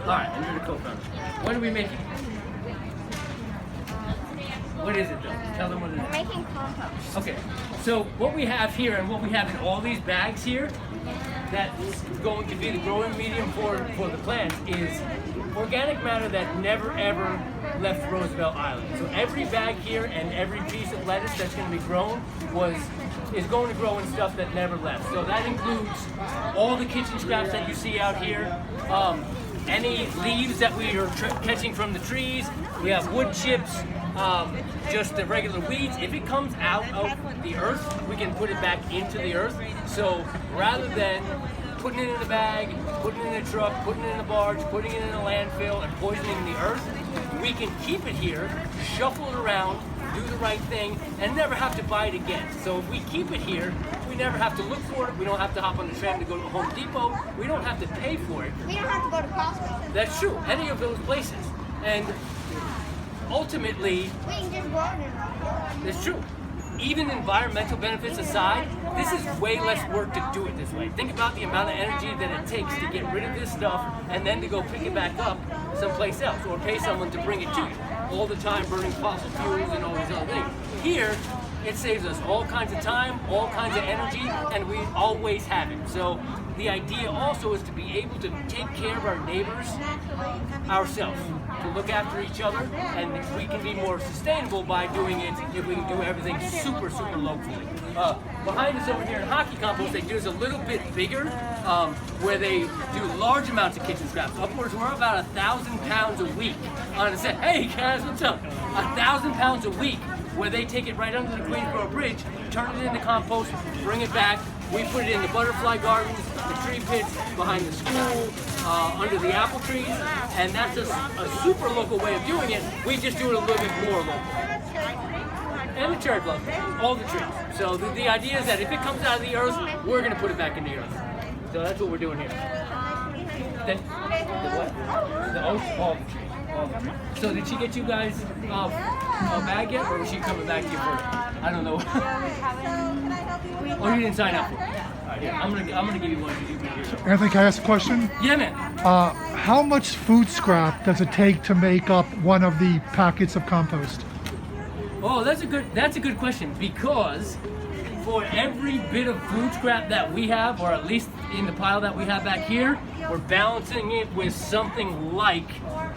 All right, and you're the co-founder. What are we making? What is it though? Tell them what it is. We're making compost. Okay, so what we have here and what we have in all these bags here that is going to be the growing medium for the plants is organic matter that never ever left Roosevelt Island. So every bag here and every piece of lettuce that's going to be grown is going to grow in stuff that never left. So that includes all the kitchen scraps that you see out here, any leaves that we are catching from the trees. We have wood chips, just the regular weeds. If it comes out of the earth, we can put it back into the earth. So rather than putting it in a bag, putting it in a truck, putting it in a barge, putting it in a landfill, and poisoning the earth, we can keep it here, shuffle it around, do the right thing, and never have to buy it again. So if we keep it here, we never have to look for it. We don't have to hop on the tram to go to Home Depot. We don't have to pay for it. We don't have to go to Costco. That's true, any of those places. And ultimately, We can just grow it in our it's true. Even environmental benefits aside, this is way less work to do it this way. Think about the amount of energy that it takes to get rid of this stuff and then to go pick it back up someplace else or pay someone to bring it to you. All the time burning fossil fuels and all these other things. Here, it saves us all kinds of time, all kinds of energy, and we always have it. So the idea also is to be able to take care of our neighbors ourselves, to look after each other, and we can be more sustainable by doing it if we can do everything super, super locally. Behind us over here in Hockey Compost, they do this a little bit bigger, where they do large amounts of kitchen scraps. Upwards, we're about 1,000 pounds a week on a set. Hey guys, what's up? 1,000 pounds a week, where they take it right under the Queensboro Bridge, turn it into compost, bring it back. We put it in the butterfly gardens, the tree pits, behind the school, under the apple trees, and that's a super local way of doing it. We just do it a little bit more local. And the cherry plum, all the trees. So the idea is that if it comes out of the earth, we're going to put it back in the earth. So that's what we're doing here. The what? The oak, all the trees. So did she get you guys a bag yet, or was she coming back to you first? I don't know. Oh, you didn't sign up for it. All right, here. I'm gonna give you one. Anthony, can I ask a question? Yeah, man. How much food scrap does it take to make up one of the packets of compost? Oh, that's a good question, because for every bit of food scrap that we have, or at least in the pile that we have back here, we're balancing it with something like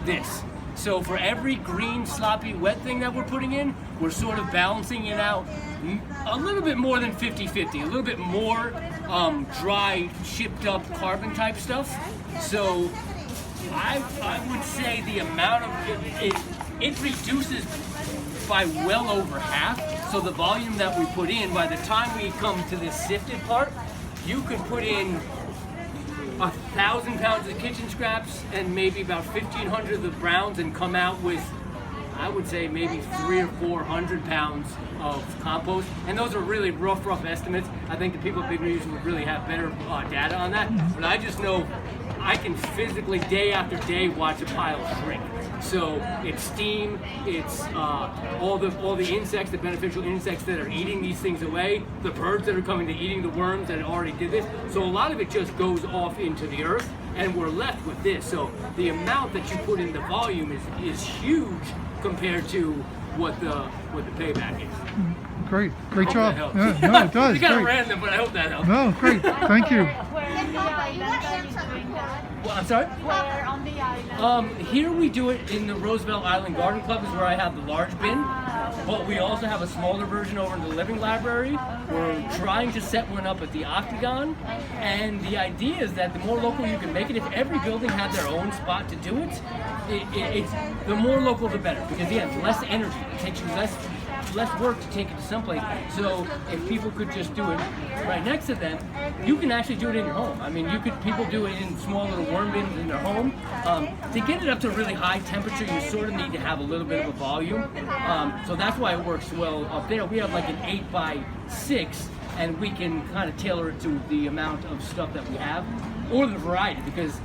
this. So for every green, sloppy, wet thing that we're putting in, we're sort of balancing it out a little bit more than 50-50, a little bit more dry, shipped up carbon type stuff. So I would say the amount of it reduces by well over half. So the volume that we put in, by the time we come to this sifted part, you could put in 1,000 pounds of kitchen scraps and maybe about 1,500 of the browns and come out with, I would say, maybe 300 or 400 pounds of compost. And those are really rough estimates. I think the people at Big Reuse would really have better data on that. But I just know I can physically, day after day, watch a pile shrink. So it's steam, it's all the insects, the beneficial insects that are eating these things away, the birds that are coming to eating the worms that already did this. So a lot of it just goes off into the earth, and we're left with this. So the amount that you put in the volume is huge compared to what the payback is. Great job. Yeah, no, it does. It's kind of Great. random, but I hope that helps. No, great. Thank you. Well, I'm sorry? Where on the island? Here we do it in the Roosevelt Island Garden Club, is where I have the large bin. But we also have a smaller version over in the Living Library. We're trying to set one up at the Octagon. And the idea is that the more local you can make it, if every building had their own spot to do it, it's the more local the better. Because again, less energy. It takes you less work to take it to someplace. So if people could just do it right next to them, you can actually do it in your home. I mean, people do it in small little worm bins in their home. To get it up to a really high temperature, you sort of need to have a little bit of a volume. So that's why it works well up there. We have like an 8x6, and we can kind of tailor it to the amount of stuff that we have, or the variety, because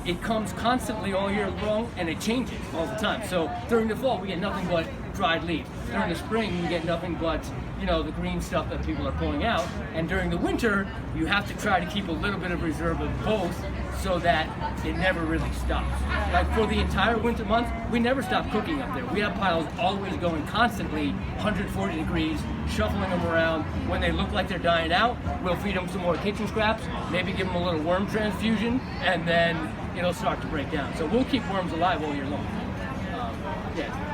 it comes constantly all year long, and it changes all the time. So during the fall, we get nothing but dried leaves. During the spring, we get nothing but, the green stuff that people are pulling out. And during the winter, you have to try to keep a little bit of reserve of both, so that it never really stops. Like for the entire winter months, we never stop cooking up there. We have piles always going constantly, 140 degrees, shuffling them around. When they look like they're dying out, we'll feed them some more kitchen scraps, maybe give them a little worm transfusion, and then it'll start to break down. So we'll keep worms alive all year long. Yeah.